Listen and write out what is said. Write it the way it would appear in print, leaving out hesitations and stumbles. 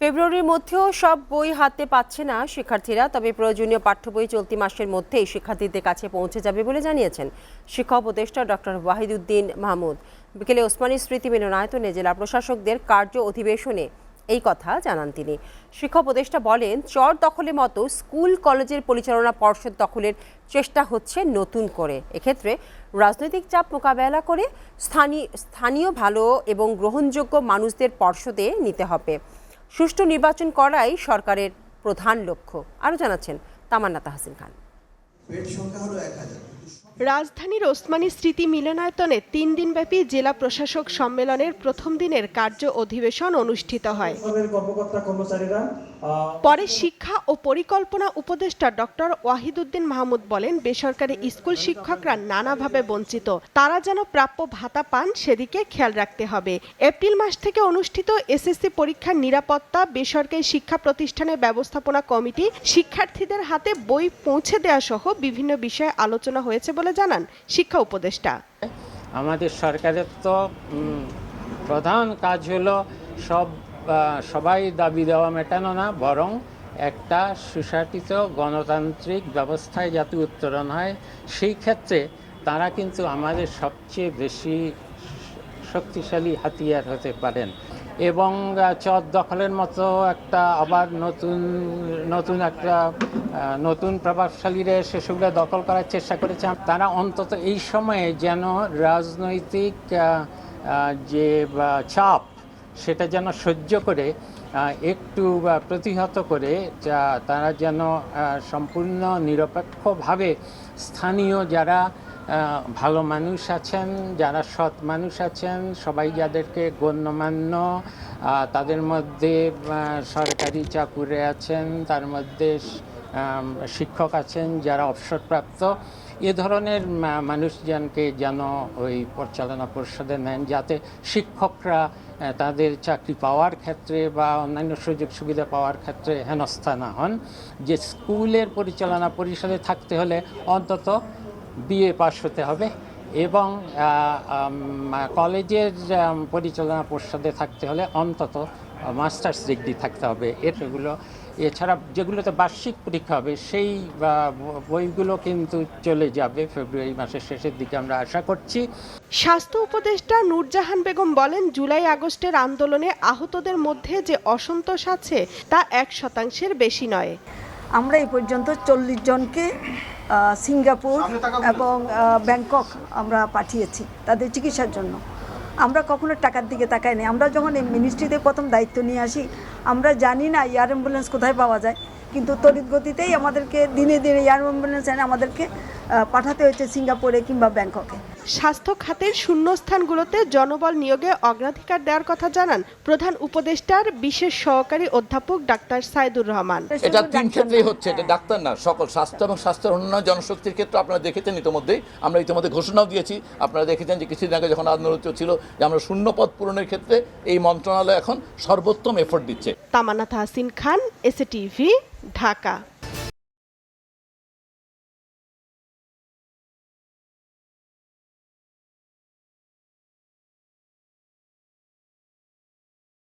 ফেব্রুয়ারির মধ্যেও সব বই হাতে পাচ্ছে না শিক্ষার্থীরা, তবে প্রয়োজনীয় পাঠ্য বই চলতি মাসের মধ্যেই শিক্ষার্থীদের কাছে পৌঁছে যাবে বলে জানিয়েছেন শিক্ষা উপদেষ্টা ডক্টর ওয়াহিদুদ্দিন মাহমুদ। বিকেলে ওসমানী স্মৃতি মিলনায়তনে জেলা প্রশাসকদের কার্য অধিবেশনে এই কথা জানান তিনি। শিক্ষা উপদেষ্টা বলেন, চর দখলের মতো স্কুল কলেজের পরিচালনা পর্ষদ দখলের চেষ্টা হচ্ছে নতুন করে। এক্ষেত্রে রাজনৈতিক চাপ মোকাবেলা করে স্থানীয় ভালো এবং গ্রহণযোগ্য মানুষদের পর্ষদে নিতে হবে। সুষ্ঠু নির্বাচন করাই সরকারের প্রধান লক্ষ্য। আরও জানাচ্ছেন তামান্না তাহসিন খান। রাজধানীর ওসমানী স্মৃতি মিলনায়তনে ৩ দিনব্যাপী জেলা প্রশাসক সম্মেলনের প্রথম দিনের কার্য অধিবেশন অনুষ্ঠিত হয়। পরে শিক্ষা ও পরিকল্পনা উপদেষ্টা ডক্টর ওয়াহিদুদ্দিন মাহমুদ বলেন, বেসরকারি স্কুল শিক্ষকরা নানাভাবে বঞ্চিত, তারা যেন প্রাপ্য ভাতা পান সেদিকে খেয়াল রাখতে হবে। এপ্রিল মাস থেকে অনুষ্ঠিত এসএসসি পরীক্ষার নিরাপত্তা, বেসরকারি শিক্ষা প্রতিষ্ঠানের ব্যবস্থাপনা কমিটি, শিক্ষার্থীদের হাতে বই পৌঁছে দেওয়া সহ বিভিন্ন বিষয়ে আলোচনা হয়েছে বলে জানান শিক্ষা উপদেষ্টা। আমাদের সরকারের তো প্রধান কাজ হলো সবাই দাবি দেওয়া মেটানো না, বরং একটা সুশাসিত গণতান্ত্রিক ব্যবস্থায় যাতে উত্তরণ হয়। সেই ক্ষেত্রে তারা কিন্তু আমাদের সবচেয়ে বেশি শক্তিশালী হাতিয়ার হতে পারেন এবং চর দখলের মতো একটা আবার নতুন প্রভাবশালীরা সেসবগুলো দখল করার চেষ্টা করেছে। তারা অন্তত এই সময়ে যেন রাজনৈতিক যে চাপ সেটা যেন সহ্য করে একটু প্রতিহত করে তারা যেন সম্পূর্ণ নিরপেক্ষভাবে স্থানীয় যারা ভালো মানুষ আছেন, যারা সৎ মানুষ আছেন, সবাই যাদেরকে গণ্যমান্য, তাদের মধ্যে সরকারি চাকুরে আছেন, তার মধ্যে শিক্ষক আছেন যারা অবসরপ্রাপ্ত, এ ধরনের মানুষজনকে যেন ওই পরিচালনা পরিষদে নেন, যাতে শিক্ষকরা তাদের চাকরি পাওয়ার ক্ষেত্রে বা অন্যান্য সুযোগ সুবিধা পাওয়ার ক্ষেত্রে হেনস্থা না হন। যে স্কুলের পরিচালনা পরিষদে থাকতে হলে অন্তত বিএ পাস হতে হবে এবং কলেজের পরিচালনা পরিষদে থাকতে হলে অন্তত মাস্টার্স ডিগ্রি থাকতে হবে। এছাড়া যেগুলোতে বার্ষিক পরীক্ষা হবে সেই বইগুলো কিন্তু চলে যাবে ফেব্রুয়ারি মাসের শেষের দিকে, আমরা আশা করছি। স্বাস্থ্য উপদেষ্টা নূরজাহান বেগম বলেন, জুলাই আগস্টের আন্দোলনে আহতদের মধ্যে যে অসন্তোষ আছে তা 1% বেশি নয়। আমরা এই পর্যন্ত 40 জনকে সিঙ্গাপুর এবং ব্যাংকক আমরা পাঠিয়েছি তাদের চিকিৎসার জন্য। আমরা কখনো টাকার দিকে তাকাই নাই। আমরা যখন এই মিনিস্ট্রিতে প্রথম দায়িত্ব নিয়ে আসি, আমরা জানি না এয়ার অ্যাম্বুলেন্স কোথায় পাওয়া যায়, কিন্তু তড়িৎ গতিতেই আমাদেরকে দিনে দিনে এয়ার অ্যাম্বুলেন্স এনে আমাদেরকে পাঠাতে হয়েছে সিঙ্গাপুরে কিংবা ব্যাংককে। স্বাস্থ্য খাতের শূন্যস্থানগুলোতে জনবল নিয়োগে অগ্রাধিকার দেওয়ার কথা জানান প্রধান উপদেষ্টার বিশেষ সহকারী অধ্যাপক ডাক্তার সাইদুর রহমান। এটা 3 ক্ষেত্রেই হচ্ছে, এটা ডাক্তার না, সকল স্বাস্থ্য এবং স্বাস্থ্যের অন্যান্য জনশক্তির ক্ষেত্রে আপনারা দেখেছেন ইতিমধ্যেই, আমরা ইতিমধ্যে ঘোষণাও দিয়েছি। আপনারা দেখেছেন যে কিছুদিন আগে যখন আন্দোলন ছিল যে আমরা শূন্য পদ পূরণের ক্ষেত্রে এই মন্ত্রণালয় এখন সর্বোত্তম এফোর্ট দিচ্ছে। তামান্না তাহসিন খান, এসএটিভি, ঢাকা।